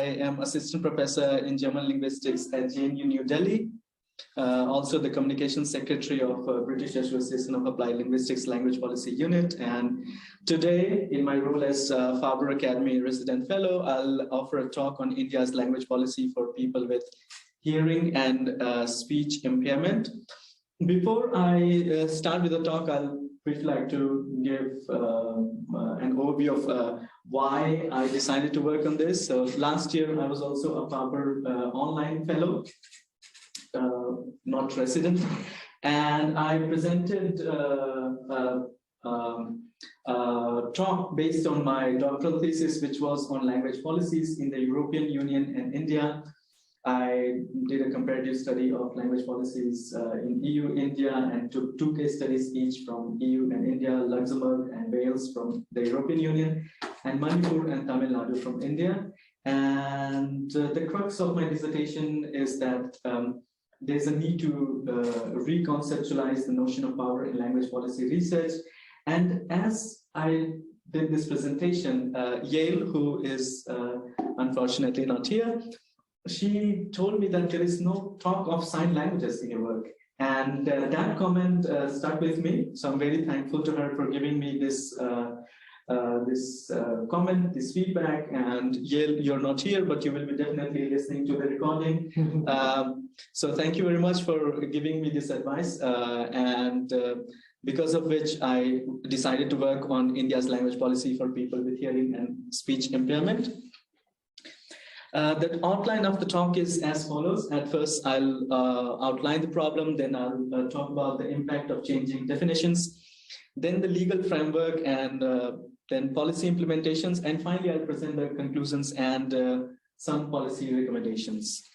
I am assistant professor in German linguistics at JNU New Delhi. Also the communications secretary of British Association of Applied Linguistics Language Policy Unit. And today, in my role as Faber Academy resident fellow, I'll offer a talk on India's language policy for people with hearing and speech impairment. Before I start with the talk, I'll briefly like to give an overview of why I decided to work on this. So last year, I was also a Faber online fellow, not resident, and I presented a talk based on my doctoral thesis, which was on language policies in the European Union and India. I did a comparative study of language policies in EU, India, and took 2 case studies each from EU and India, Luxembourg and Wales from the European Union, and Manipur and Tamil Nadu from India. And the crux of my dissertation is that there's a need to reconceptualize the notion of power in language policy research. And as I did this presentation, Yale, who is unfortunately not here, she told me that there is no talk of sign languages in your work. And that comment stuck with me. So I'm very thankful to her for giving me this comment, this feedback. And Yale, you're not here, but you will be definitely listening to the recording. So thank you very much for giving me this advice. Because of which I decided to work on India's language policy for people with hearing and speech impairment. The outline of the talk is as follows. At first, I'll outline the problem, then I'll talk about the impact of changing definitions, then the legal framework, and then policy implementations, and finally, I'll present the conclusions and some policy recommendations.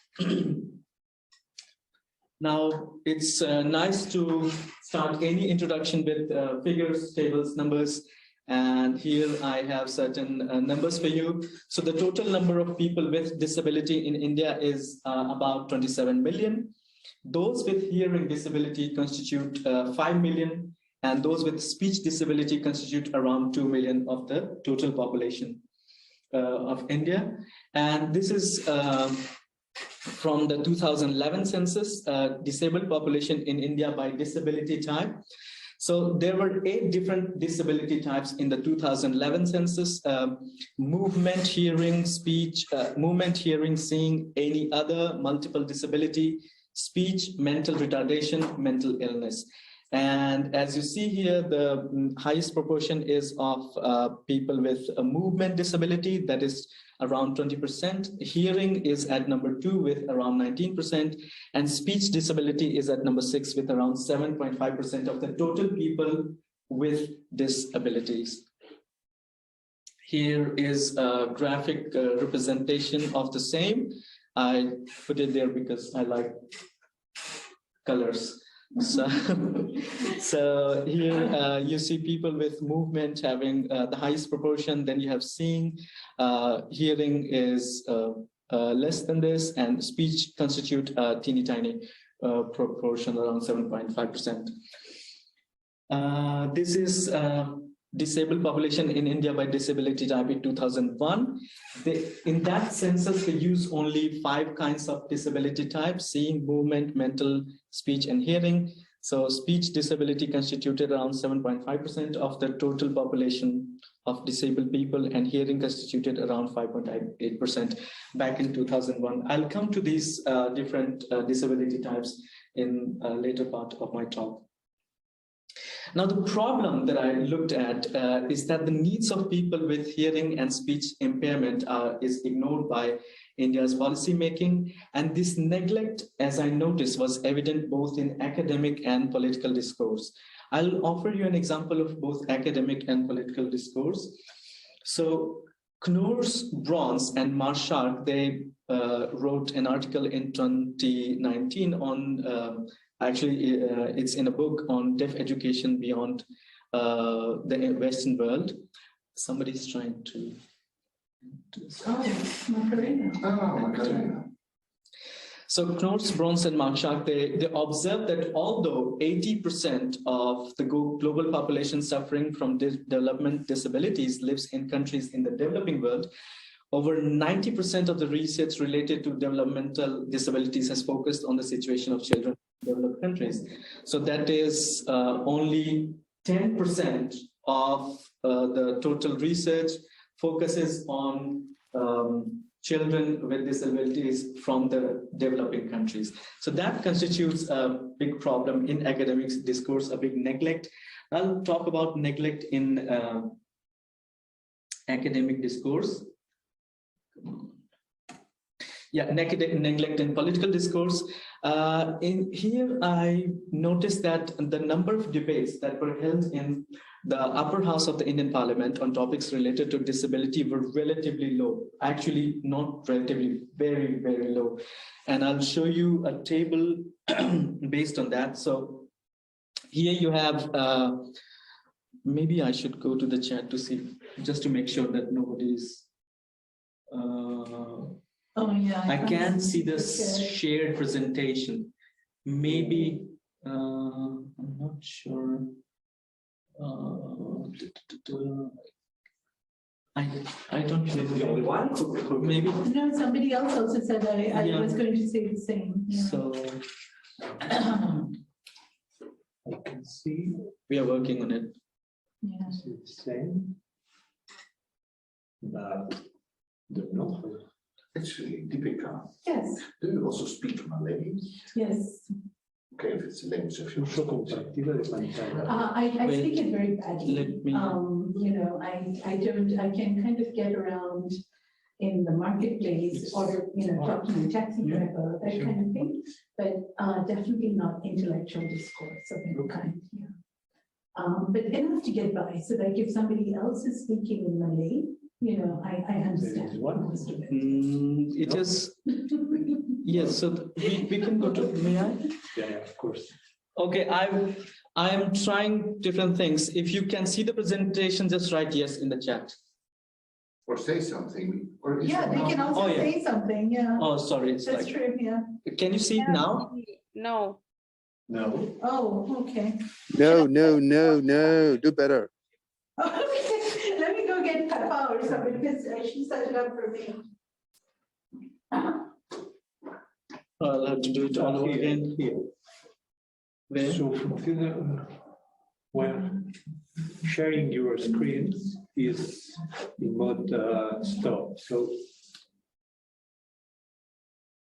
Now, it's nice to start any introduction with figures, tables, numbers. And here I have certain numbers for you. So the total number of people with disability in India is about 27 million. Those with hearing disability constitute 5 million, and those with speech disability constitute around 2 million of the total population of India. And this is from the 2011 census, disabled population in India by disability type. So there were 8 different disability types in the 2011 census: movement, hearing, speech, movement, hearing, seeing, any other, multiple disability, speech, mental retardation, mental illness. And as you see here, the highest proportion is of people with a movement disability, that is around 20%. Hearing is at number 2 with around 19%. And speech disability is at number 6 with around 7.5% of the total people with disabilities. Here is a graphic representation of the same. I put it there because I like colors. So here you see people with movement having the highest proportion. Then you have seeing, hearing is less than this, and speech constitute a teeny tiny proportion, around 7.5%. This is disabled population in India by disability type in 2001. In that census, they use only 5 kinds of disability types: seeing, movement, mental, speech, and hearing. So speech disability constituted around 7.5% of the total population of disabled people, and hearing constituted around 5.8% back in 2001. I'll come to these different disability types in a later part of my talk. Now, the problem that I looked at is that the needs of people with hearing and speech impairment is ignored by India's policy making. And this neglect, as I noticed, was evident both in academic and political discourse. I'll offer you an example of both academic and political discourse. So Knors, Bronze, and Marshak, they wrote an article in 2019 on actually, it's in a book on deaf education beyond the Western world. Somebody's trying to... Macarena. So Knors, Bronze, and Marshak, they observed that although 80% of the global population suffering from development disabilities lives in countries in the developing world, over 90% of the research related to developmental disabilities has focused on the situation of children in developed countries. So that is only 10% of the total research focuses on children with disabilities from the developing countries. So that constitutes a big problem in academic discourse, a big neglect. I'll talk about neglect in academic discourse. Yeah, neglect in political discourse. In here, I noticed that the number of debates that were held in the upper house of the Indian Parliament on topics related to disability were relatively low. Actually, not relatively, very, very low. And I'll show you a table based on that. So here you have, maybe I should go to the chat to see, just to make sure that nobody's. Oh yeah. I can't see the shared presentation. Maybe I'm not sure. I don't know. Maybe. No, somebody else also said I was going to say the same. Yeah. So I can see we are working on it. Yeah. C'est the same. No. Actually, Deepika, Yes. do you also speak Malay? Yes. Okay, if it's a language of your Uso compartido de pantalla. I Wait, speak it very badly. let me- You know, I can kind of get around in the marketplace or, you know, talk to my taxi driver, that kind of thing, but definitely not intellectual discourse of any kind. Yeah. But enough to get by, so that if somebody else is speaking in Malay, you know, I understand. There is one. most of it. It No. is, yes, so we can go to, may I? Yeah, of course. Okay, I am trying different things. If you can see the presentation, just write yes in the chat. Or say something. Or is Yeah, it they not? can also Oh, yeah. say something, yeah. Oh, sorry, it's That's like, true, yeah. can you see it now? No. No. Oh, okay. No, no, no, no. Do better. Okay, let me go get Papa or somebody, because she set it up for me. I'll have to do it all over again. Here. Where? So funciona when sharing your screen is in mode stop. So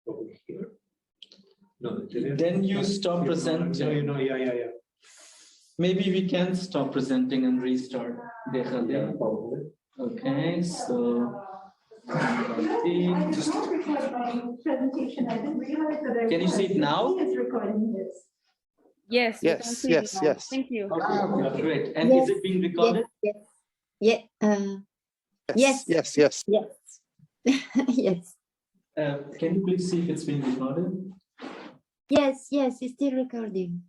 over here. No, Then you stop No, presenting. yeah. Maybe we can stop presenting and restart. Yeah, probably. Okay, so. I did not record my presentation. I didn't realize that I. Can you see it now? He is recording this. Yes. we can Yes, see it yes, now. yes. Thank you. Okay, great. And Yes. is it being recorded? Yes. Yeah. Yes. Yes, yes. Yes. Yes. Can you please see if it's being recorded? Yes. Yes. It's still recording.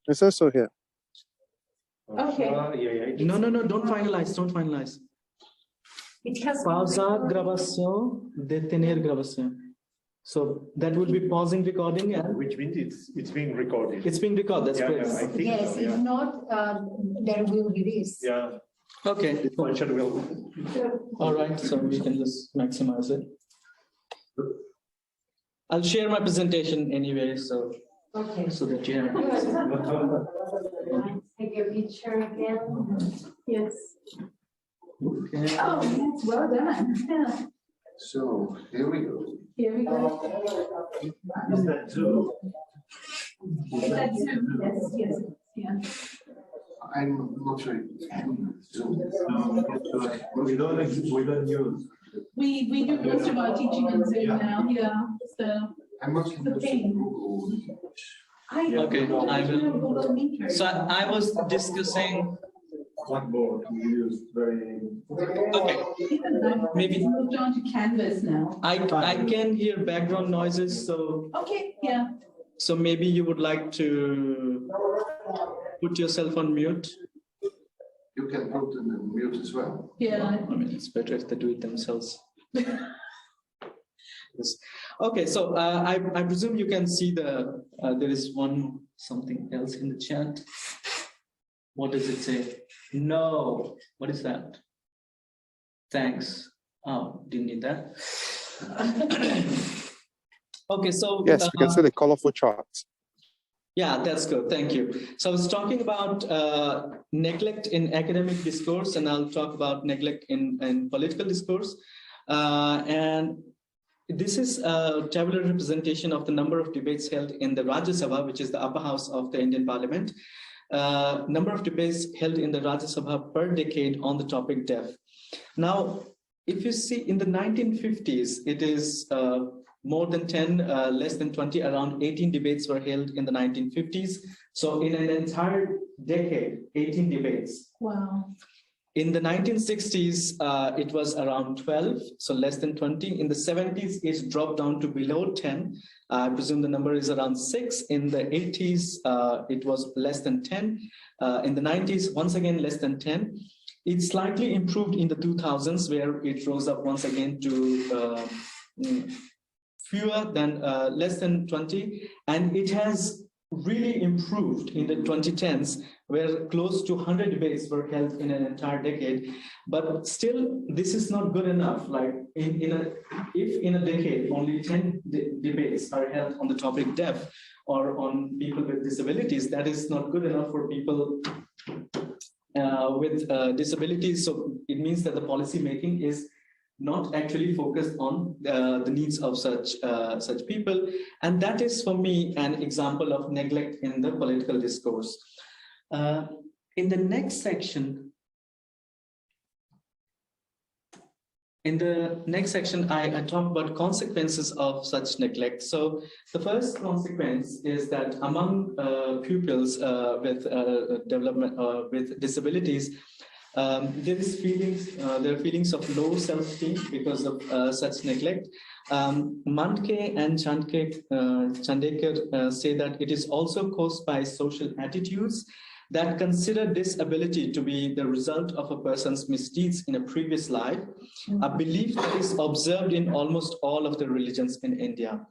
It's also here. Okay. Yeah. No, don't finalize, don't finalize. It has. Pausa gravação, detener gravação. So that will be pausing recording and Which means it's being recorded. it's being recorded, that's Yeah, great. I think Yes, so, if yeah. not, there will be this. Yeah, Okay, this function will. all right, so we can just maximize it. I'll share my presentation anyway, so Okay. that you have. Take a picture again. Yes. Okay. Oh, yes, well done. Yeah. So here we go. Here we go. Is that Zoom? That's Zoom. Yes, yeah. I'm not sure. Zoom. We don't use. We do most of our teaching on Zoom now, yeah, so. I must The use pain. Google. Okay, I will. Google Meet or So I was discussing, Whiteboard we use very. okay, something. maybe- We've moved on to Canvas now. I can hear background noises, so Okay, yeah. so maybe you would like to put yourself on mute. You can put them in mute as well. Yeah. I mean, it's better if they do it themselves. Yes. Okay, so I presume you can see the there is something else in the chat. What does it say? No. What is that? Thanks. Oh, didn't need that. Okay, so Yes, we can see the colorful charts. yeah, that's good. Thank you. So I was talking about neglect in academic discourse, and I'll talk about neglect in political discourse. And this is a tabular representation of the number of debates held in the Rajya Sabha, which is the upper house of the Indian Parliament. Number of debates held in the Rajya Sabha per decade on the topic deaf. Now, if you see in the 1950s, it is more than 10, less than 20, around 18 debates were held in the 1950s. So in an entire decade, 18 debates. Wow. In the 1960s, it was around 12, so less than 20. In the 70s, it dropped down to below 10. I presume the number is around 6. In the 80s, it was less than 10. In the 90s, once again, less than 10. It slightly improved in the 2000s, where it rose up once again to fewer than, less than 20. And it has really improved in the 2010s, where close to 100 debates were held in an entire decade. But still, this is not good enough. Like if in a decade only 10 debates are held on the topic deaf or on people with disabilities, that is not good enough for people with disabilities. So it means that the policy making is not actually focused on the needs of such people. And that is, for me, an example of neglect in the political discourse. In the next section, I talk about consequences of such neglect. So the first consequence is that among pupils with with disabilities, there are feelings of low self-esteem because of such neglect. Mandke and Chandekar say that it is also caused by social attitudes that consider disability to be the result of a person's misdeeds in a previous life, a belief that is observed in almost all of the religions in India.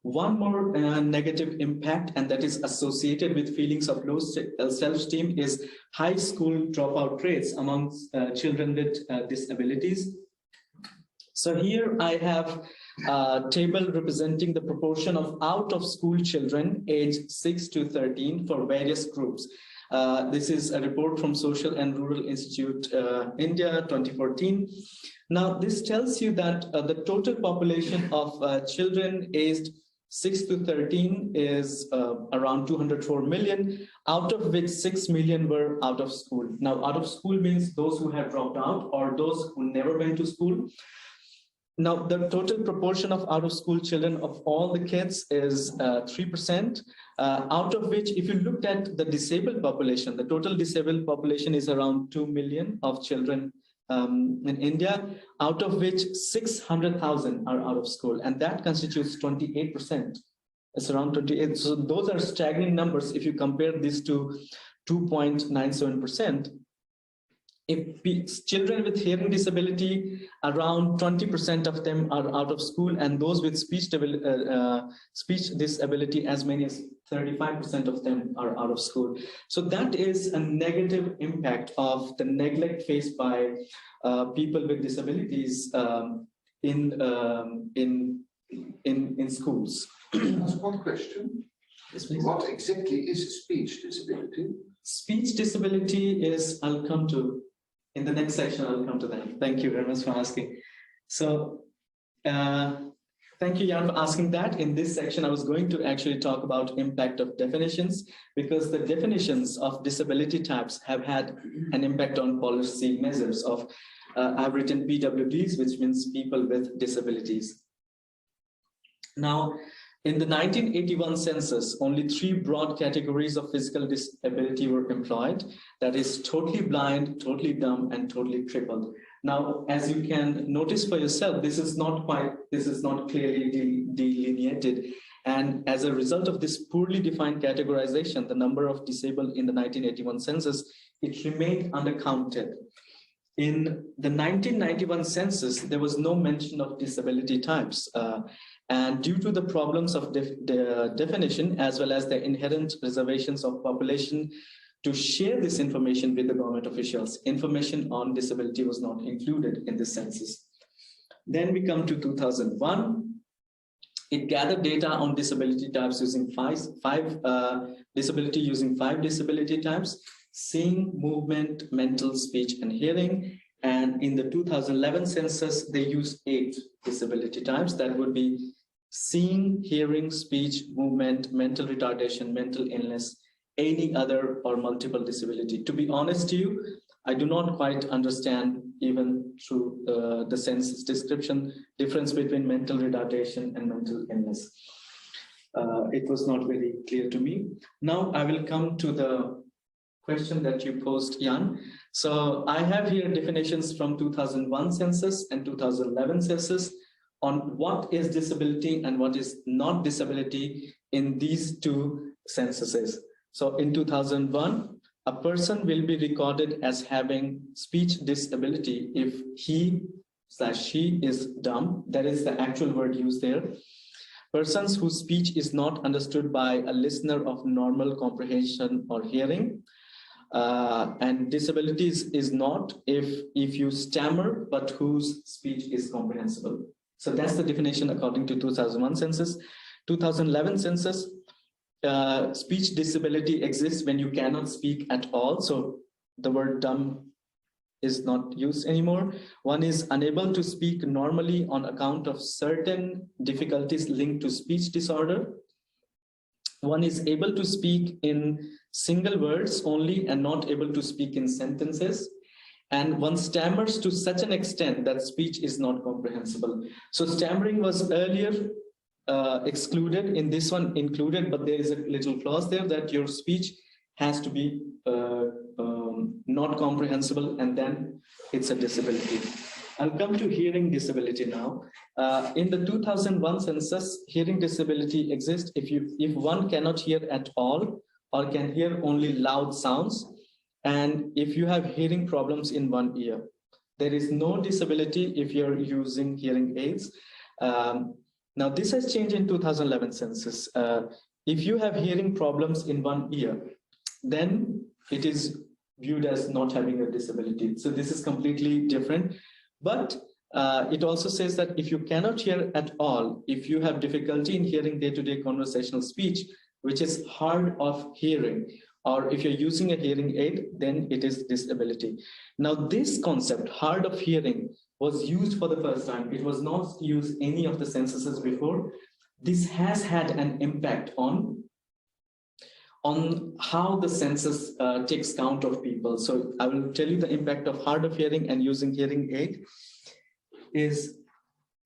One more negative impact, and that is associated with feelings of low self-esteem, is high school dropout rates among children with disabilities. So here I have a table representing the proportion of out-of-school children aged 6 to 13 for various groups. This is a report from Social and Rural Institute, India, 2014. Now, this tells you that the total population of children aged 6 to 13 is around 204 million, out of which 6 million were out of school. Now, out of school means those who have dropped out or those who never went to school. Now, the total proportion of out-of-school children of all the kids is 3%, out of which, if you looked at the disabled population, the total disabled population is around 2 million of children in India, out of which 600,000 are out of school, and that constitutes 28%. It's around 28. So those are staggering numbers if you compare this to 2.97%. If children with hearing disability, around 20% of them are out of school, and those with speech disability, as many as 35% of them are out of school. So that is a negative impact of the neglect faced by people with disabilities in schools. Ask one question. Yes, please. What exactly is speech disability? Speech disability is, I'll come to, in the next section, I'll come to that. Thank you very much for asking. So, thank you, Jan, for asking that. In this section, I was going to actually talk about impact of definitions, because the definitions of disability types have had an impact on policy measures of, I've written PWDs, which means people with disabilities. Now, in the 1981 census, only 3 broad categories of physical disability were employed. That is totally blind, totally dumb, and totally crippled. Now, as you can notice for yourself, this is not clearly delineated. And as a result of this poorly defined categorization, the number of disabled in the 1981 census, it remained undercounted. In the 1991 census, there was no mention of disability types. And due to the problems of the definition, as well as the inherent reservations of population to share this information with the government officials, information on disability was not included in this census. Then we come to 2001. It gathered data on disability types using five disability types: seeing, movement, mental, speech, and hearing. And in the 2011 census, they used 8 disability types. That would be seeing, hearing, speech, movement, mental retardation, mental illness, any other or multiple disability. To be honest to you, I do not quite understand, even through the census description, difference between mental retardation and mental illness. It was not very clear to me. Now I will come to the question that you posed, Jan. So I have here definitions from 2001 census and 2011 census on what is disability and what is not disability in these 2 censuses. So in 2001, a person will be recorded as having speech disability if he/she is dumb. That is the actual word used there. Persons whose speech is not understood by a listener of normal comprehension or hearing. And disabilities is not if you stammer, but whose speech is comprehensible. So that's the definition according to 2001 census. 2011 census, speech disability exists when you cannot speak at all. So the word dumb is not used anymore. One is unable to speak normally on account of certain difficulties linked to speech disorder. One is able to speak in single words only and not able to speak in sentences. And one stammers to such an extent that speech is not comprehensible. So stammering was earlier excluded, in this one included, but there is a little clause there that your speech has to be not comprehensible, and then it's a disability. I'll come to hearing disability now. In the 2001 census, hearing disability exists if one cannot hear at all or can hear only loud sounds, and if you have hearing problems in one ear. There is no disability if you're using hearing aids. Now this has changed in 2011 census. If you have hearing problems in one ear, then it is viewed as not having a disability. So this is completely different. But it also says that if you cannot hear at all, if you have difficulty in hearing day-to-day conversational speech, which is hard of hearing, or if you're using a hearing aid, then it is disability. Now this concept, hard of hearing, was used for the first time. It was not used any of the censuses before. This has had an impact on how the census takes count of people. So I will tell you the impact of hard of hearing and using hearing aid is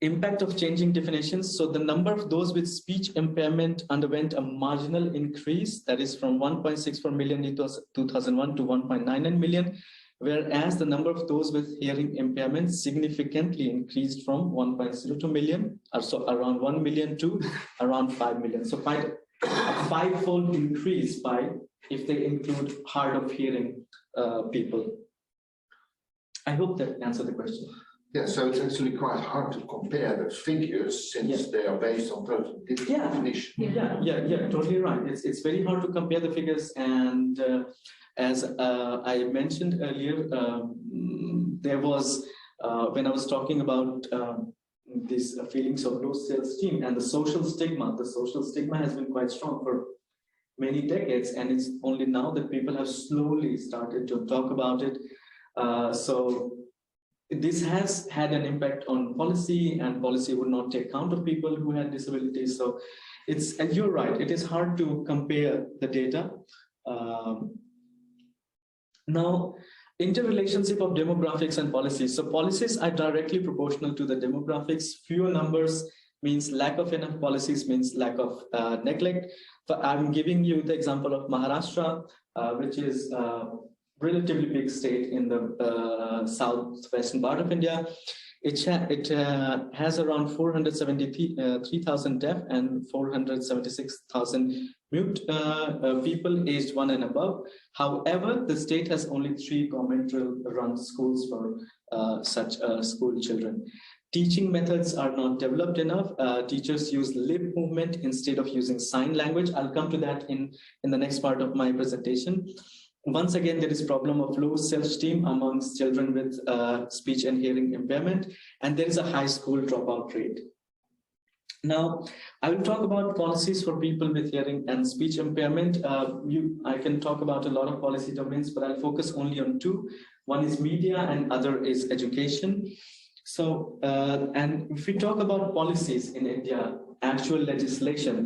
impact of changing definitions. So the number of those with speech impairment underwent a marginal increase, that is from 1.64 million in 2001 to 1.99 million, whereas the number of those with hearing impairment significantly increased from 1.02 million, or so around 1 million to around 5 million. So quite a 5-fold increase if they include hard of hearing people. I hope that answered the question. Yeah, so it's actually quite hard to compare the figures since they are based on totally different definitions. Yeah, totally right. It's very hard to compare the figures, and as I mentioned earlier, there was when I was talking about these feelings of low self-esteem and the social stigma. The social stigma has been quite strong for many decades, and it's only now that people have slowly started to talk about it. So this has had an impact on policy, and policy would not take count of people who had disabilities. So it's, and you're right, it is hard to compare the data. Now, interrelationship of demographics and policies. So policies are directly proportional to the demographics. Fewer numbers means lack of enough policies, means lack of neglect. But I'm giving you the example of Maharashtra, which is relatively big state in the southwestern part of India. It has around 473,000 deaf and 476,000 mute people aged 1 and above. However, the state has only 3 government-run schools for such school children. Teaching methods are not developed enough. Teachers use lip movement instead of using sign language. I'll come to that in the next part of my presentation. once again, there is problem of low self-esteem amongst children with speech and hearing impairment, and there is a high school dropout rate. Now, I will talk about policies for people with hearing and speech impairment. I can talk about a lot of policy domains, but I'll focus only on two. One is media and other is education. So, and if we talk about policies in India, actual legislation,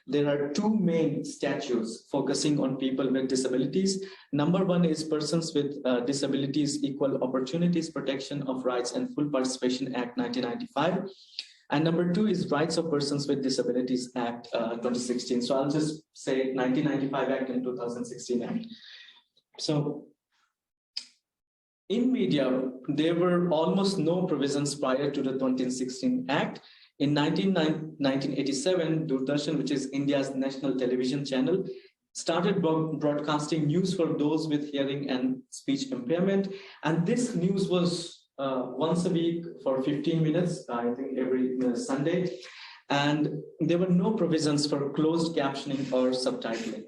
there are two main statutes focusing on people with disabilities. Number one is Persons with Disabilities Equal Opportunities Protection of Rights and Full Participation Act 1995. And number two is Rights of Persons with Disabilities Act 2016. So I'll just say 1995 Act and 2016 Act. So in media, there were almost no provisions prior to the 2016 Act. In 1987, Doordarshan, which is India's national television channel, started broadcasting news for those with hearing and speech impairment. And this news was once a week for 15 minutes, I think every Sunday. And there were no provisions for closed captioning or subtitling.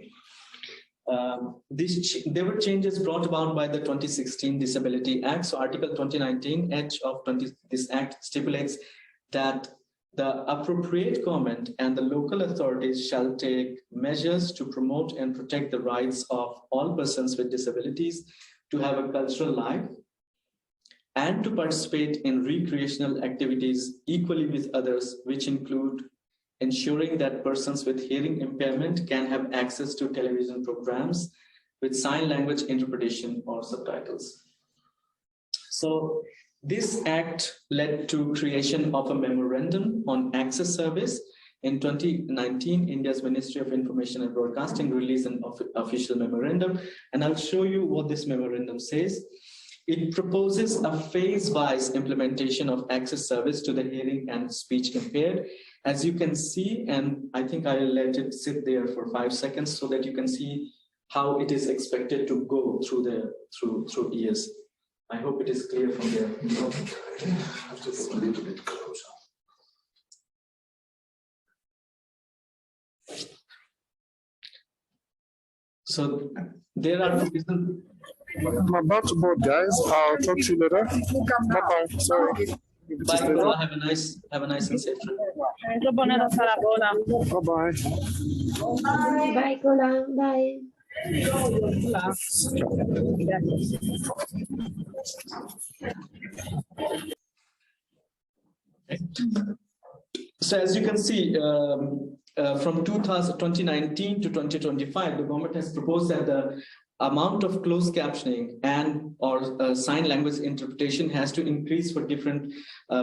There were changes brought about by the 2016 Disability Act. So Article 2019H of this Act stipulates that the appropriate government and the local authorities shall take measures to promote and protect the rights of all persons with disabilities to have a cultural life and to participate in recreational activities equally with others, which include ensuring that persons with hearing impairment can have access to television programs with sign language interpretation or subtitles. So this act led to creation of a memorandum on access service. In 2019, India's Ministry of Information and Broadcasting released an official memorandum, and I'll show you what this memorandum says. It proposes a phase-wise implementation of access service to the hearing and speech impaired. As you can see, and I think I'll let it sit there for 5 seconds so that you can see how it is expected to go through years. I hope it is clear from there. I have to look a little bit closer. So there are I'm about to board, guys. I'll talk to you later. Bye-bye. Sorry. Bye, Kola. Have a nice and safe trip. Bye-bye. Bye, Kola. Bye. So as you can see, from 2019 to 2025, the government has proposed that the amount of closed captioning and or sign language interpretation has to increase for different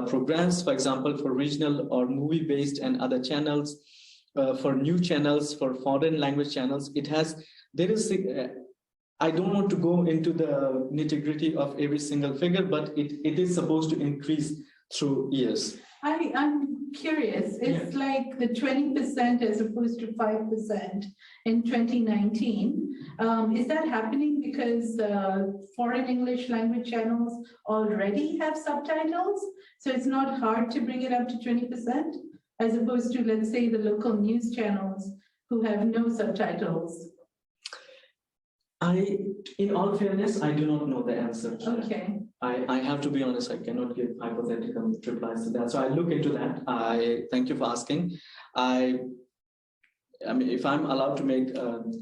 programs, for example, for regional or movie-based and other channels, for new channels, for foreign language channels. I don't want to go into the nitty-gritty of every single figure, but it is supposed to increase through years. I'm curious, it's like the 20% as opposed to 5% in 2019. Is that happening because foreign English language channels already have subtitles? So it's not hard to bring it up to 20% as opposed to, let's say, the local news channels who have no subtitles? In all fairness, I do not know the answer to that. Okay. I have to be honest, I cannot give hypothetical replies to that. So I look into that. I thank you for asking. I mean, if I'm allowed to make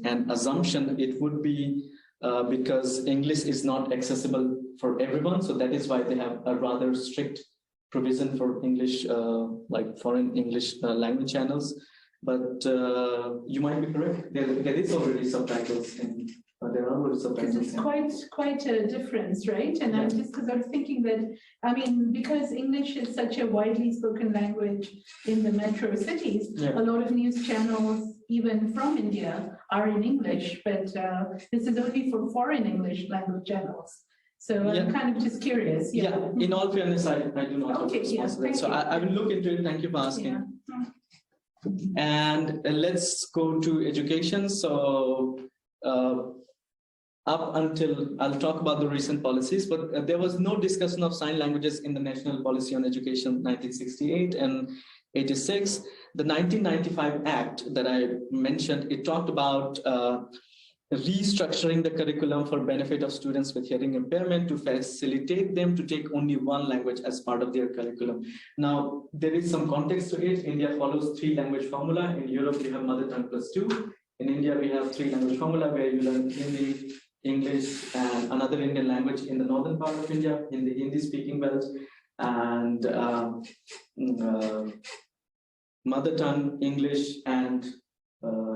an assumption, it would be because English is not accessible for everyone. So that is why they have a rather strict provision for English, like foreign English language channels. But you might be correct. There is already subtitles in. There are already subtitles. It's quite a difference, right? And I'm just because I'm thinking that, I mean, because English is such a widely spoken language in the metro cities, a lot of news channels, even from India, are in English, but this is only for foreign English language channels. So I'm kind of just curious. Yeah, in all fairness, I do not have responsibility. So I will look into it. Thank you for asking. And let's go to education. So up until, I'll talk about the recent policies, but there was no discussion of sign languages in the National Policy on Education 1968 and 86. The 1995 Act that I mentioned, it talked about restructuring the curriculum for benefit of students with hearing impairment to facilitate them to take only one language as part of their curriculum. Now, there is some context to it. India follows 3-language formula. In Europe, you have mother tongue +2. In India, we have 3-language formula where you learn Hindi, English, and another Indian language in the northern part of India, in the Hindi-speaking belt, and mother tongue, English, and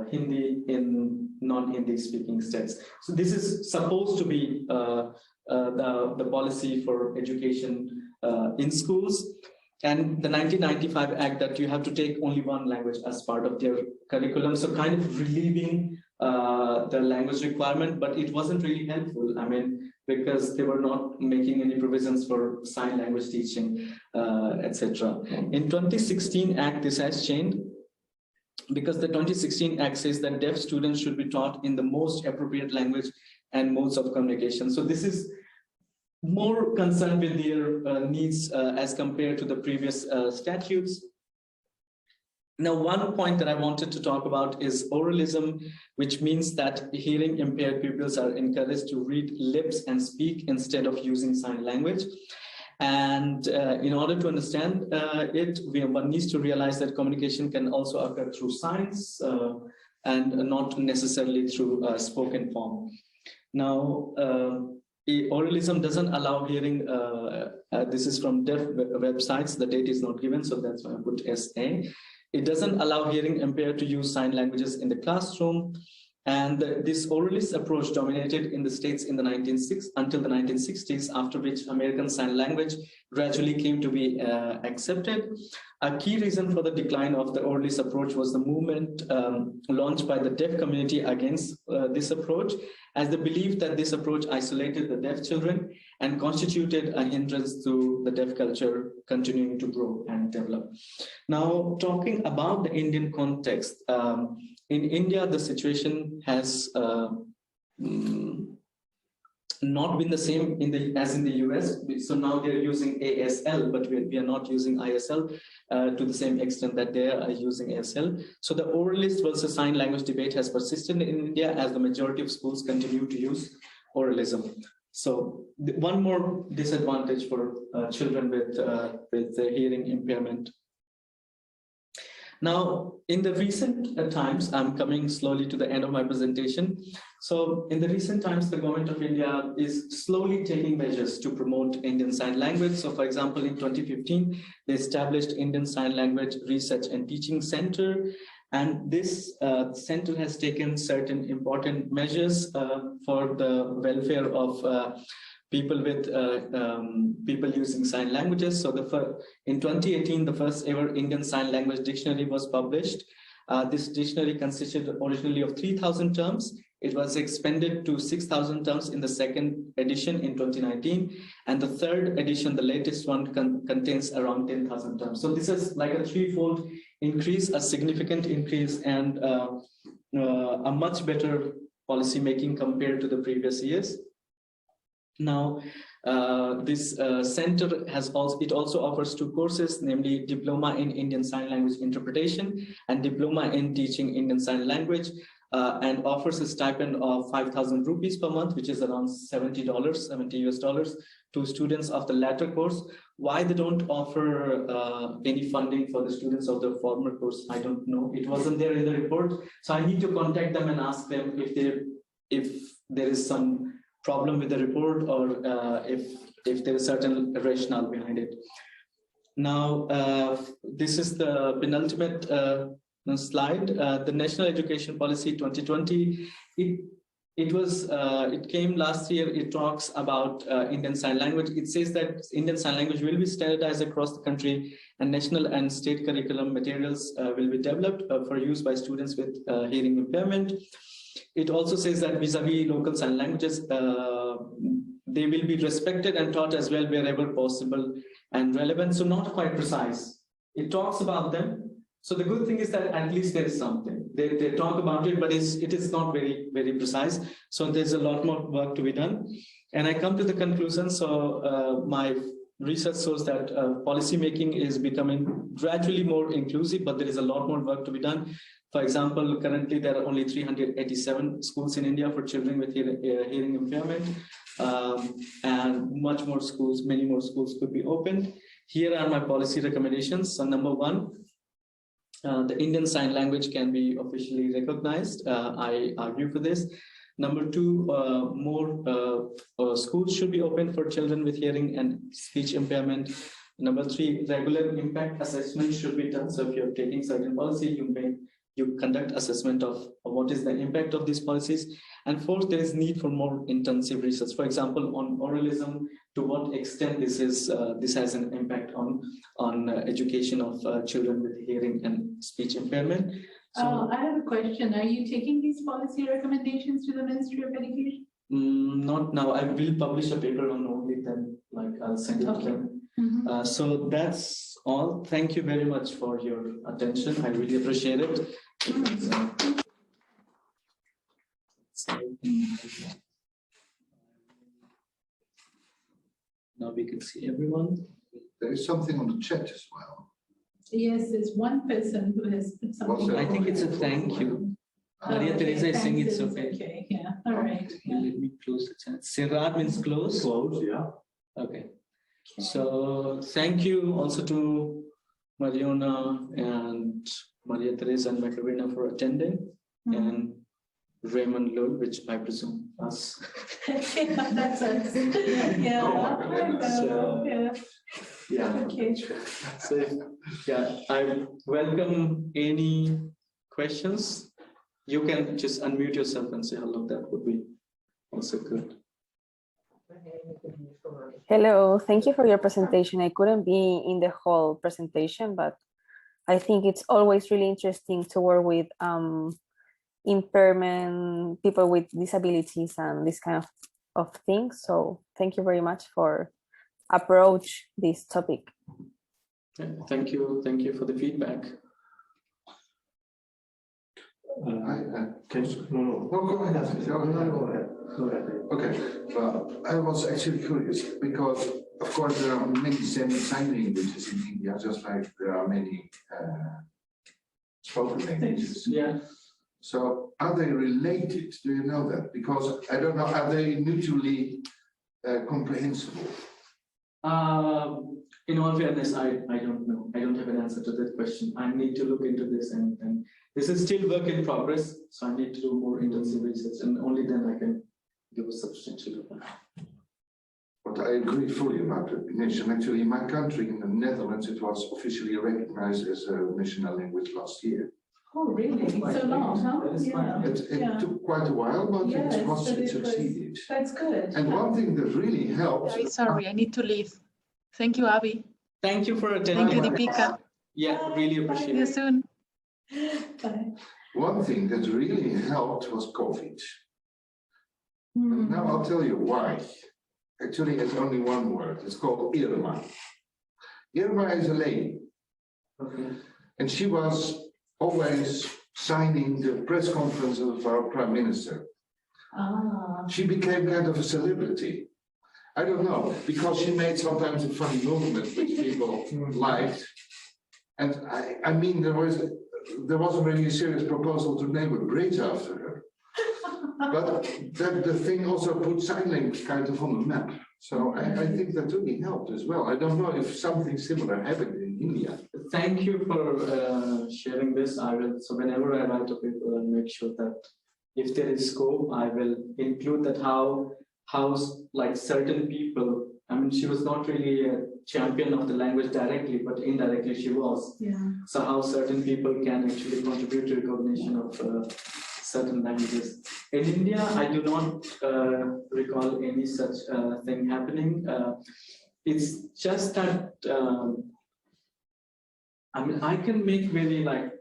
Hindi in non-Hindi speaking states. So this is supposed to be the policy for education in schools. And the 1995 Act that you have to take only one language as part of their curriculum. So kind of relieving the language requirement, but it wasn't really helpful. I mean, because they were not making any provisions for sign language teaching, etc. In 2016 Act, this has changed, because the 2016 Act says that deaf students should be taught in the most appropriate language and modes of communication. So this is more concerned with their needs as compared to the previous statutes. Now, one point that I wanted to talk about is oralism, which means that hearing impaired pupils are encouraged to read lips and speak instead of using sign language. And in order to understand one needs to realize that communication can also occur through signs and not necessarily through spoken form. Now, oralism doesn't allow hearing. This is from deaf websites. The date is not given, so that's why I put SA. It doesn't allow hearing impaired to use sign languages in the classroom. And this oralist approach dominated in the States in the 1960s until the 1960s, after which American Sign Language gradually came to be accepted. A key reason for the decline of the oralist approach was the movement launched by the deaf community against this approach, as they believed that this approach isolated the deaf children and constituted a hindrance to the deaf culture continuing to grow and develop. Now, talking about the Indian context, in India, the situation has not been the same as in the US. So now they're using ASL, but we are not using ISL to the same extent that they are using ASL. So the oralist versus sign language debate has persisted in India as the majority of schools continue to use oralism. So one more disadvantage for children with hearing impairment. Now, in the recent times, I'm coming slowly to the end of my presentation. So in the recent times, the government of India is slowly taking measures to promote Indian Sign Language. So for example, in 2015, they established Indian Sign Language Research and Teaching Center. And this center has taken certain important measures for the welfare of people with people using sign languages. So in 2018, the first ever Indian Sign Language Dictionary was published. This dictionary consisted originally of 3,000 terms. It was expanded to 6,000 terms in the second edition in 2019. And the third edition, the latest one, contains around 10,000 terms. So this is like a threefold increase, a significant increase, and a much better policy making compared to the previous years. Now, this center also offers 2 courses, namely Diploma in Indian Sign Language Interpretation and Diploma in Teaching Indian Sign Language, and offers a stipend of 5,000 rupees per month, which is around $70 US, to students of the latter course. Why they don't offer any funding for the students of the former course, I don't know. It wasn't there in the report, so I need to contact them and ask them if there is some problem with the report, or if there is certain rationale behind it. Now, this is the penultimate slide. The National Education Policy 2020. It came last year. It talks about Indian Sign Language. It says that Indian Sign Language will be standardized across the country, and national and state curriculum materials will be developed for use by students with hearing impairment. It also says that vis-a-vis local sign languages, they will be respected and taught as well wherever possible and relevant. So not quite precise. It talks about them. So the good thing is that at least there is something. They talk about it, but it is not very, very precise. So there's a lot more work to be done. And I come to the conclusion. So research shows that policy making is becoming gradually more inclusive, but there is a lot more work to be done. For example, currently there are only 387 schools in India for children with hearing impairment, and many more schools could be opened. Here are my policy recommendations. So number one, the Indian Sign Language can be officially recognized. I argue for this. Number two, more schools should be open for children with hearing and speech impairment. Number three, regular impact assessment should be done. So if you're taking certain policy, you conduct assessment of what is the impact of these policies. And fourth, there is need for more intensive research. For example, on oralism, to what extent this has an impact on education of children with hearing and speech impairment. So, I have a question. Are you taking these policy recommendations to the Ministry of Education? Not now. I will publish a paper on only then, like I'll send it to them. So that's all. Thank you very much for your attention. I really appreciate it. Now we can see everyone. There is something on the chat as well. Yes, there's one person who has put something. I think it's a thank you. Maria Teresa is saying it's okay. Okay, yeah, all right. Yeah. Let me close the chat. Sirad means close. Close, yeah. Okay. So thank you also to Mariona and Maria Teresa and Macarena for attending, and Raymond Lul, which I presume us. That's us. Yeah. Oh my goodness. Yeah. Yeah. Okay. So yeah, I welcome any questions. You can just unmute yourself and say hello. That would be also good. Hello, thank you for your presentation. I couldn't be in the whole presentation, but I think it's always really interesting to work with impairment, people with disabilities and this kind of things. So thank you very much for approach this topic. Yeah, thank you for the feedback. No, Go ahead. Okay, well, I was actually curious because, of course, there are many sign languages in India, just like there are many spoken languages. Yeah. So, are they related? Do you know that? Because I don't know, are they mutually comprehensible? In all fairness, I don't know. I don't have an answer to that question. I need to look into this, and this is still work in progress. So I need to do more intensive research, and only then I can give a substantial reply. But I agree fully about recognition. Actually, in my country, in the Netherlands, it was officially recognized as a national language last year. Oh, really? So long, huh? Yeah. It took quite a while, but it succeeded. That's good. And one thing that really helped. Very sorry, I need to leave. Thank you, Abby. Thank you for attending. Thank you, Deepika. Yeah, really appreciate See you it. soon. Bye. One thing that really helped was COVID. And now I'll tell you why. Actually, it's only one word. It's called Irma. Irma is a lady. Okay. And she was always signing the press conference of our prime minister. She became kind of a celebrity. I don't know, because she made sometimes a funny movement which people liked. And I mean, there was already a serious proposal to name a bridge after her. But the thing also put sign language kind of on the map. So I think that really helped as well. I don't know if something similar happened in India. Thank you for sharing this. I will. So whenever I write a paper, I'll make sure that if there is scope, I will include that how like certain people. I mean, she was not really a champion of the language directly, but indirectly she was. Yeah. So how certain people can actually contribute to recognition of certain languages. In India, I do not recall any such thing happening. It's just that, I mean, I can make very like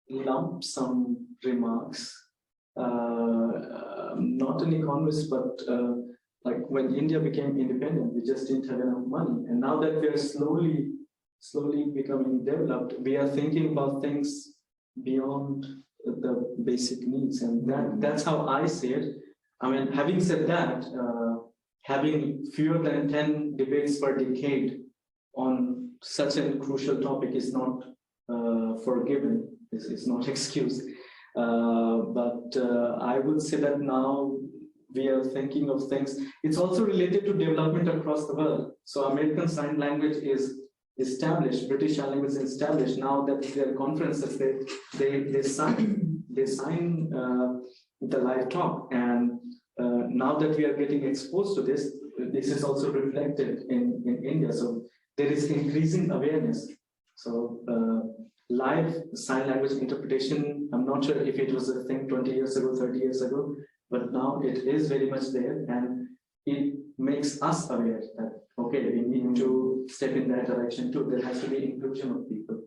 lump sum remarks, not an economist, but like when India became independent, we just didn't have enough money. And now that we are slowly becoming developed, we are thinking about things beyond the basic needs. And that's how I see it. I mean, having said that, having fewer than 10 debates per decade on such a crucial topic is not forgiven, is not excused. But I would say that now we are thinking of things. It's also related to development across the world. So American Sign Language is established, British Sign Language is established. Now that their conferences, they sign the live talk. And now that we are getting exposed to this, this is also reflected in India. So there is increasing awareness. So live sign language interpretation, I'm not sure if it was a thing 20 years ago, 30 years ago, but now it is very much there, and it makes us aware that, okay, we need to step in that direction too. There has to be inclusion of people.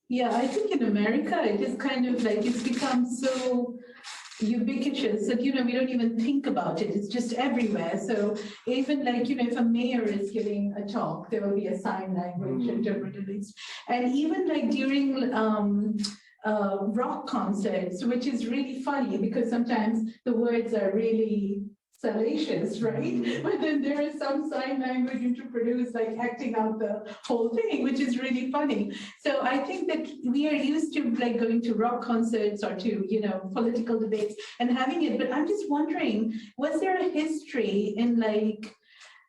Yeah, I think in America, it is kind of like, it's become so ubiquitous that, you know, we don't even think about it. It's just everywhere. So even like, you know, if a mayor is giving a talk, there will be a sign language interpreter. And even like during rock concerts, which is really funny because sometimes the words are really salacious, right? But then there is some sign language interpreter who's like acting out the whole thing, which is really funny. So I think that we are used to like going to rock concerts or to, you know, political debates and having it. But I'm just wondering, was there a history in like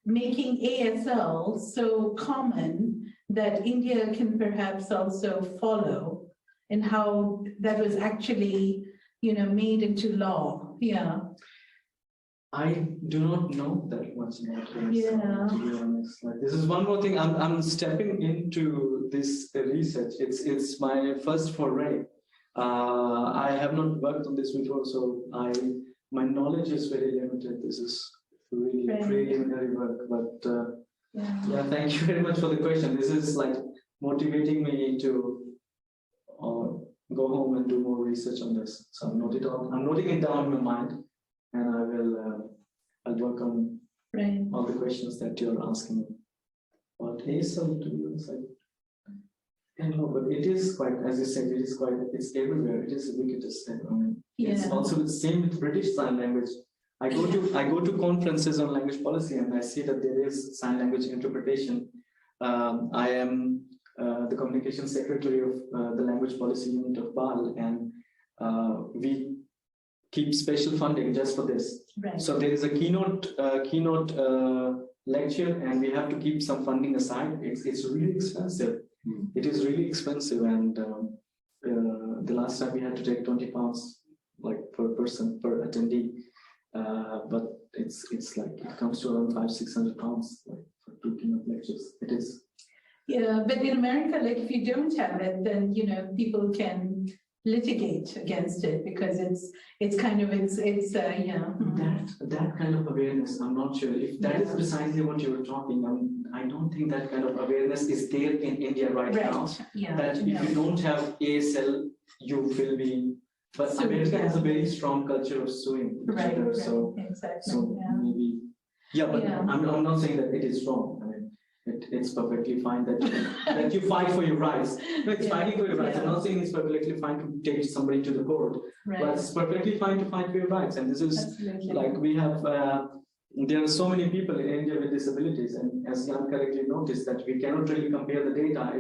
making ASL so common that India can perhaps also follow, and how that was actually, you know, made into law? Yeah. I do not know that much about ASL, Yeah. to be honest. Like, this is one more thing. I'm stepping into this research. It's my first foray. I have not worked on this before, so my knowledge is very limited. This is really preliminary work, but yeah, thank you very much for the question. This is like motivating me to go home and do more research on this. So I'm noting it down in my mind, and I will I'll work on all the questions that you're asking about ASL. To be honest, I don't know, but it is quite, as you said, it's everywhere. It is ubiquitous. I mean, it's also the same with British Sign Language. I go to conferences on language policy, and I see that there is sign language interpretation. I am the communication secretary of the language policy unit of BAL, and we keep special funding just for this. Right. So there is a keynote lecture, and we have to keep some funding aside. It's really expensive. It is really expensive, and the last time we had to take £20 like per person per attendee, but it's like it comes to around £500-600 like for 2 keynote lectures. It is. Yeah, but in America, like if you don't have it, then you know people can litigate against it because it's kind of yeah. That kind of awareness, I'm not sure if that is precisely what you were talking. I don't think that kind of awareness is there in India right now. Yeah. That if you don't have ASL, you will be. But America has a very strong culture of suing each other. So exactly. So maybe but I'm not saying that it is wrong. I mean, it's perfectly fine that you fight for your rights. No, it's fighting for your rights. I'm not saying it's perfectly fine to take somebody to the court, but it's perfectly fine to fight for your rights. And this is like we have. There are so many people in India with disabilities, and as Jan correctly noticed, that we cannot really compare the data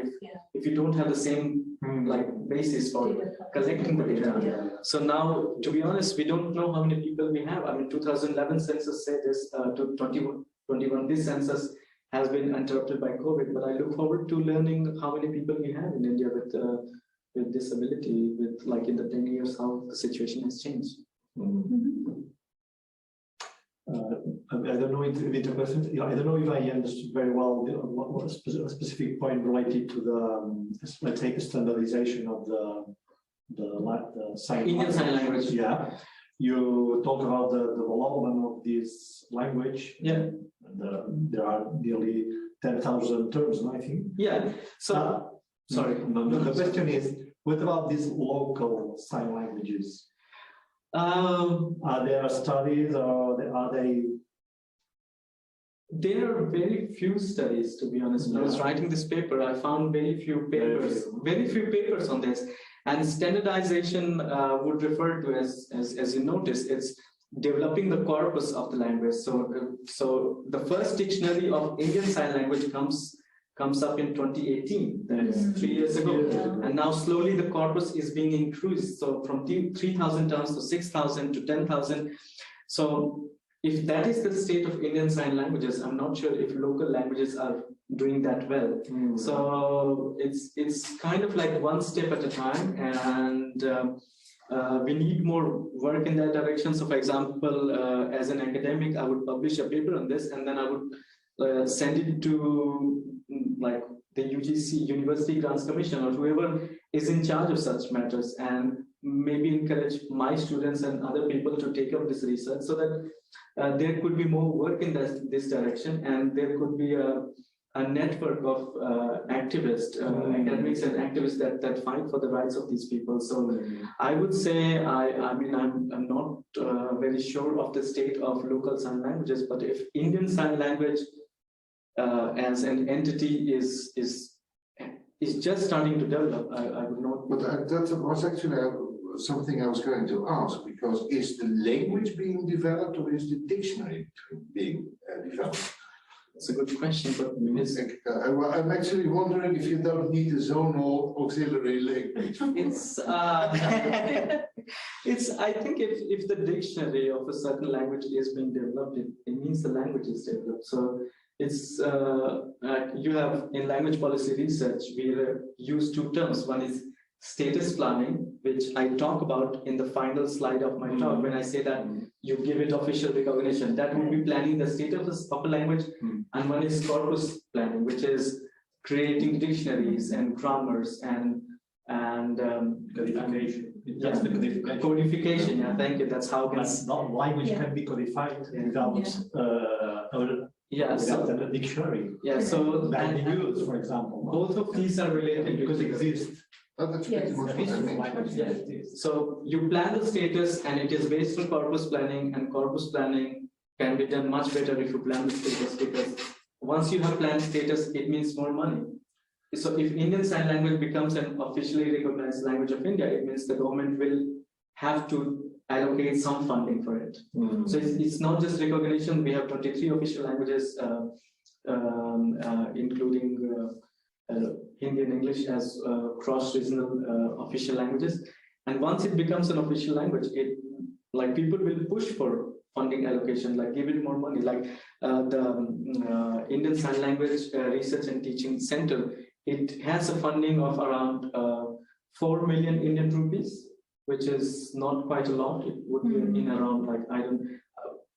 if you don't have the same like basis for collecting the data. So now, to be honest, we don't know how many people we have. I mean, 2011 census said this, 2021 this census has been interrupted by COVID, but I look forward to learning how many people we have in India with disability, with like in the 10 years, how the situation has changed. I don't know I don't know if I understood very well what a specific point related to the let's take the standardization of the sign Indian sign language. Yeah, you talk about the development of this language. Yeah, there are nearly 10,000 terms, I think. Yeah. So sorry. The question is, what about these local sign languages? Are there studies, or are they? There are very few studies, to be honest. When I was writing this paper, I found very few papers on this. And standardization would refer to, as you notice, it's developing the corpus of the language. So the first dictionary of Indian Sign Language comes up in 2018, that is 3 years ago. And now slowly the corpus is being increased. So from 3,000 terms to 6,000 to 10,000. So if that is the state of Indian Sign Languages, I'm not sure if local languages are doing that well. So it's kind of like one step at a time, and we need more work in that direction. So for example, as an academic, I would publish a paper on this, and then I would send it to like the UGC, University Grants Commission, or whoever is in charge of such matters, and maybe encourage my students and other people to take up this research, so that there could be more work in this direction, and there could be a network of activists, academics and activists that fight for the rights of these people. So I would say, I mean, I'm not very sure of the state of local sign languages, but if Indian Sign Language as an entity is just starting to develop, I would not. But that was actually something I was going to ask, because is the language being developed, or is the dictionary being developed? That's a good question, but I'm actually wondering if you don't need a zonal auxiliary language. It's I think if the dictionary of a certain language is being developed, it means the language is developed. So it's you have in language policy research, we use two terms. One is status planning, which I talk about in the final slide of my talk, when I say that you give it official recognition. That would be planning the status of a language. And one is corpus planning, which is creating dictionaries and grammars and Codification. That's the codification. Codification, yeah, thank you. That's how it's not language can be codified without without a dictionary. Yeah, so land use, for example. Both of these are related because exist. That's pretty much what I mean. So you plan the status, and it is based on corpus planning, and corpus planning can be done much better if you plan the status, because once you have planned status, it means more money. So if Indian Sign Language becomes an officially recognized language of India, it means the government will have to allocate some funding for it. So it's not just recognition. We have 23 official languages, including Hindi and English as cross-regional official languages. And once it becomes an official language, like people will push for funding allocation, like give it more money. Like the Indian Sign Language Research and Teaching Center, it has a funding of around 4 million Indian rupees, which is not quite a lot. It would be in around, like,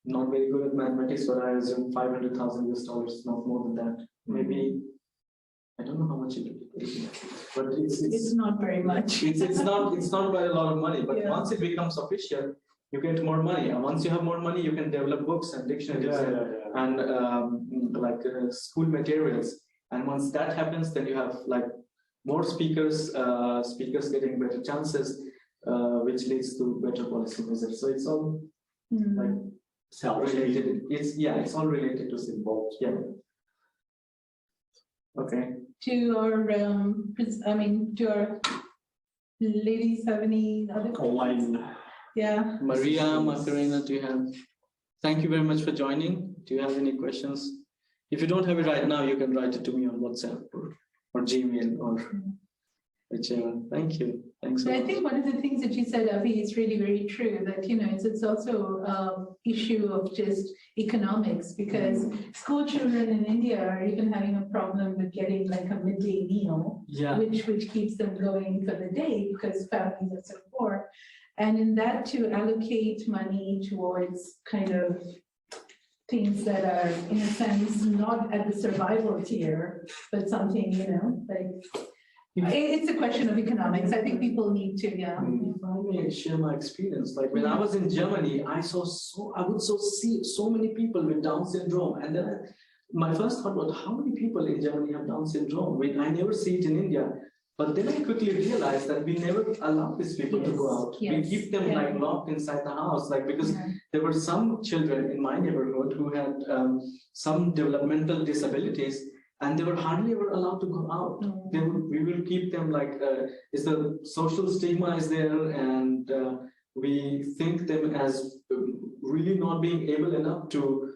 not very good at mathematics, but I assume $500,000 US, not more than that. Maybe, I don't know how much it would be, but it's not very much. It's not quite a lot of money, but once it becomes official, you get more money. And once you have more money, you can develop books and dictionaries and school materials. And once that happens, then you have like more speakers getting better chances, which leads to better policy measures. So it's all like self-related. It's all related to symbol. Yeah. Okay. To our ladies have any other online? Yeah. Maria, Macarena, do you have? Thank you very much for joining. Do you have any questions? If you don't have it right now, you can write it to me on WhatsApp or Gmail or whichever. Thank you. Thanks. So I think one of the things that you said, Avi, is really very true. That it's also an issue of just economics, because school children in India are even having a problem with getting like a midday meal, which keeps them going for the day because families are so poor. And in that, to allocate money towards kind of things that are, in a sense, not at the survival tier, but something, it's a question of economics. I think people need to, If I may share my experience, like when I was in Germany, I would see so many people with Down syndrome, and then my first thought was, how many people in Germany have Down syndrome? I never see it in India. But then I quickly realized that we never allow these people to go out. We keep them like locked inside the house, because there were some children in my neighborhood who had some developmental disabilities, and they were hardly ever allowed to go out. We will keep them the social stigma is there, and we think them as really not being able enough to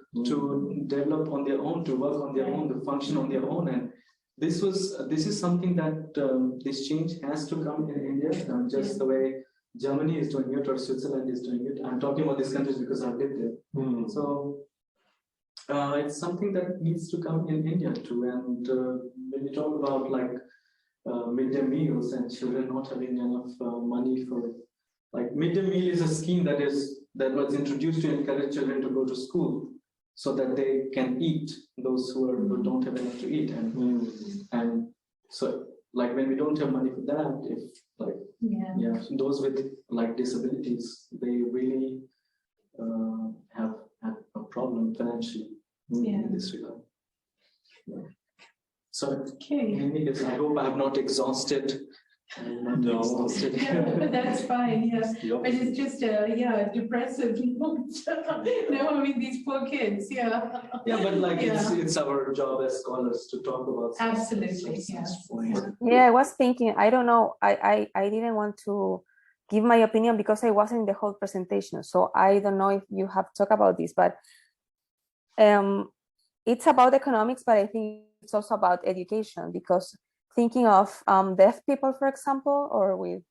develop on their own, to work on their own, to function on their own. And this is something that this change has to come in India, just the way Germany is doing it or Switzerland is doing it. I'm talking about these countries because I've lived there. So it's something that needs to come in India too. And when we talk about like midday meals and children not having enough money for, like, midday meal is a scheme that was introduced to encourage children to go to school so that they can eat, those who don't have enough to eat. And so, like, when we don't have money for that, if like those with like disabilities, they really have a problem financially in this regard. So I hope I have not exhausted. No. That's fine, yes. But it's just depressive. No, I mean, these poor kids, but like it's our job as scholars to talk about absolutely, yes. Yeah, I was thinking, I don't know, I didn't want to give my opinion because I wasn't in the whole presentation. So I don't know if you have talked about this, but it's about economics, but I think it's also about education, because thinking of deaf people, for example, or with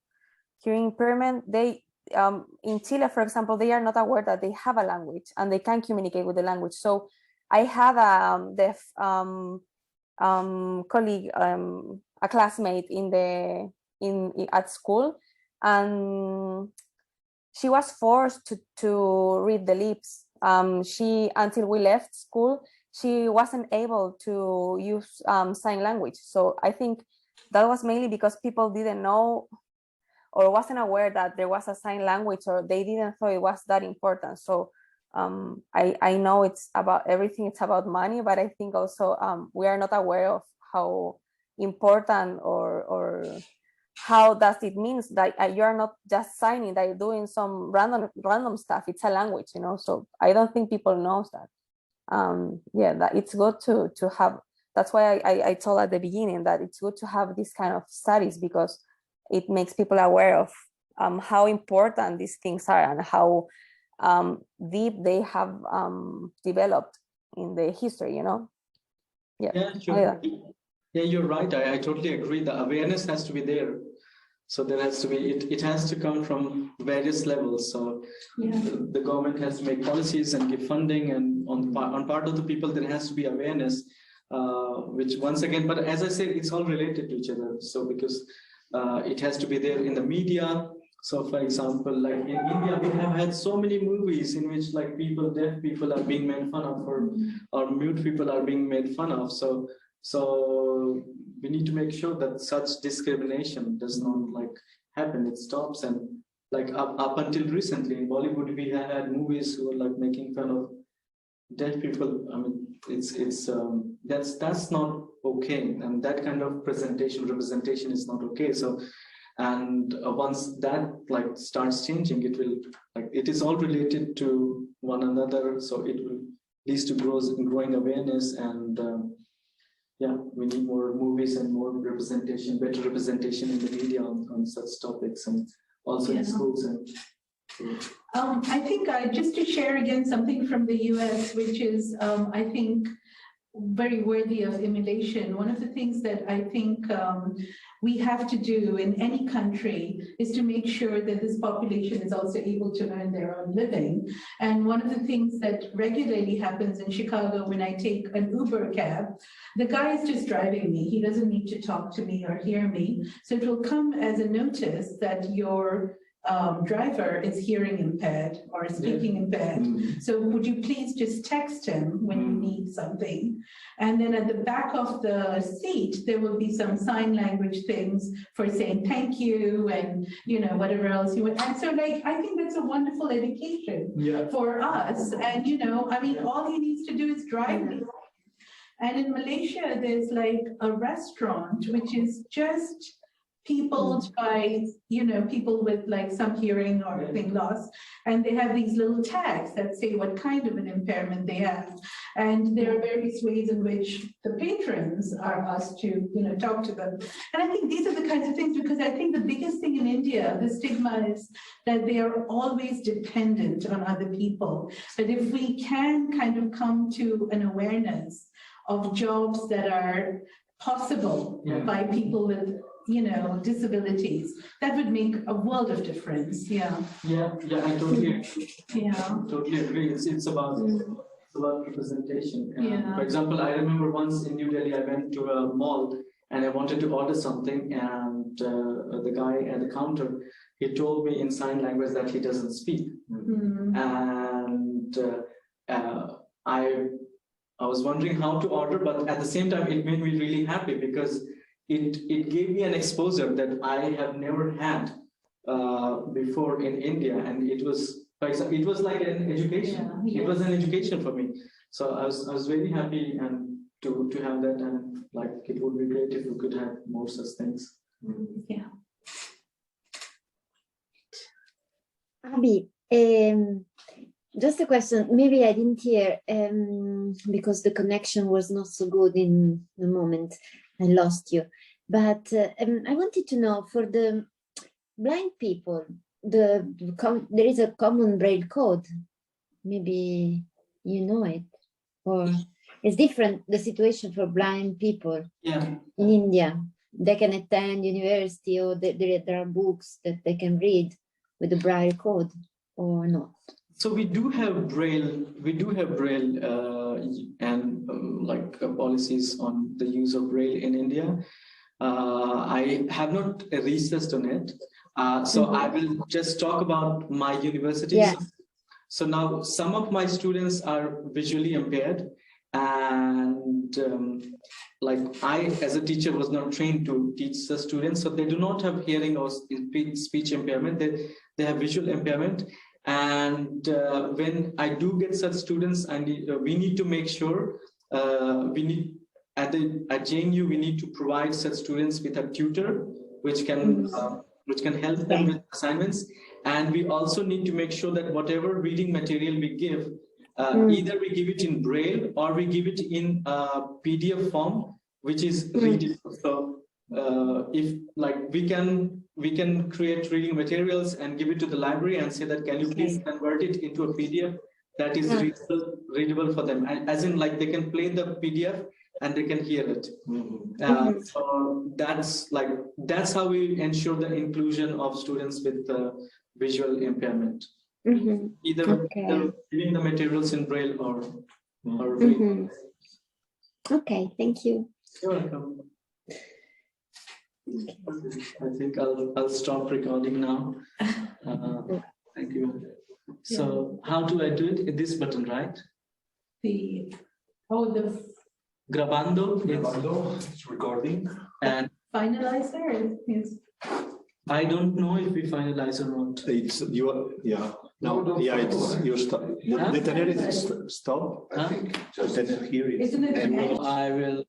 hearing impairment, they in Chile, for example, they are not aware that they have a language and they can communicate with the language. So I had a deaf colleague, a classmate at school, and she was forced to read the lips. Until we left school, she wasn't able to use sign language. So I think that was mainly because people didn't know or wasn't aware that there was a sign language, or they didn't thought it was that important. So I know it's about everything, it's about money, but I think also we are not aware of how important or how does it means that you are not just signing, that you're doing some random stuff. It's a language, so I don't think people knows that. That it's good to have. That's why I told at the beginning that it's good to have this kind of studies, because it makes people aware of how important these things are and how deep they have developed in the history, Sure. Yeah, you're right. I totally agree. The awareness has to be there. So there has to be, it has to come from various levels. So the government has to make policies and give funding, and on part of the people, there has to be awareness, which once again, but as I said, it's all related to each other. So because it has to be there in the media. So for example, like in India, we have had so many movies in which like deaf people are being made fun of, or mute people are being made fun of. So we need to make sure that such discrimination does not like happen. It stops. And like up until recently in Bollywood, we had movies who were like making fun of deaf people. I mean, that's not okay, and that kind of representation is not okay. So, and once that like starts changing, it will it is all related to one another. So it will lead to growing awareness, and we need more movies and more representation, better representation in the media on such topics, and also in schools. And I think just to share again something from the US, which is I think very worthy of emulation. One of the things that I think we have to do in any country is to make sure that this population is also able to earn their own living. And one of the things that regularly happens in Chicago, when I take an Uber cab, the guy is just driving me. He doesn't need to talk to me or hear me. So it will come as a notice that your driver is hearing impaired or speaking impaired. So would you please just text him when you need something? And then at the back of the seat, there will be some sign language things for saying thank you and whatever else you would. And so I think that's a wonderful education for us. And I mean, all he needs to do is drive me. And in Malaysia, there's like a restaurant which is just peopled by, people with like some hearing or thing loss. And they have these little tags that say what kind of an impairment they have. And there are various ways in which the patrons are asked to, talk to them. And I think these are the kinds of things, because I think the biggest thing in India, the stigma is that they are always dependent on other people. But if we can kind of come to an awareness of jobs that are possible by people with disabilities, that would make a world of difference. Yeah, I totally agree. Yeah. Totally agree. It's about representation. Yeah. For example, I remember once in New Delhi, I went to a mall and I wanted to order something, and the guy at the counter, he told me in sign language that he doesn't speak. And I was wondering how to order, but at the same time, it made me really happy because it gave me an exposure that I have never had before in India, and it was like an education. It was an education for me. So I was very happy and to have that, and like it would be great if we could have more such things. Yeah. Abby, just a question. Maybe I didn't hear because the connection was not so good in the moment. I lost you. But I wanted to know, for the blind people, there is a common Braille code. Maybe you know it, or it's different, the situation for blind people in India. They can attend university, or there are books that they can read with the Braille code, or not. So we do have Braille. And policies on the use of Braille in India. I have not researched on it. So I will just talk about my university. Yeah. So now some of my students are visually impaired, and I, as a teacher, was not trained to teach the students. So they do not have hearing or speech impairment. They have visual impairment. And when I do get such students, we need to make sure at JNU we need to provide such students with a tutor which can help them with assignments, and we also need to make sure that whatever reading material we give, either we give it in Braille or we give it in PDF form, which is readable. So if we can create reading materials and give it to the library and say that, can you please convert it into a PDF that is readable for them, and as in they can play the PDF and they can hear it. So that's how we ensure the inclusion of students with visual impairment. Either giving the materials in Braille or reading. Okay, thank you. You're welcome. I think I'll stop recording now. Thank you. So how do I do it? In this button, right? The Grabando. It's recording. And finalizer is. I don't know if we finalize or not. It's you. Yeah. No. Yeah. It's your stop. The tenor is stop. I think just Here it is. Isn't it? I will.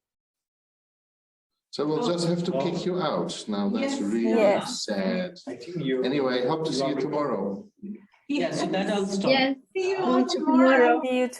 So we'll just have to kick you out now. That's really sad. I think you. Anyway, hope to see you tomorrow. Yeah, so that I'll stop. Yes. See you all tomorrow. See you tomorrow.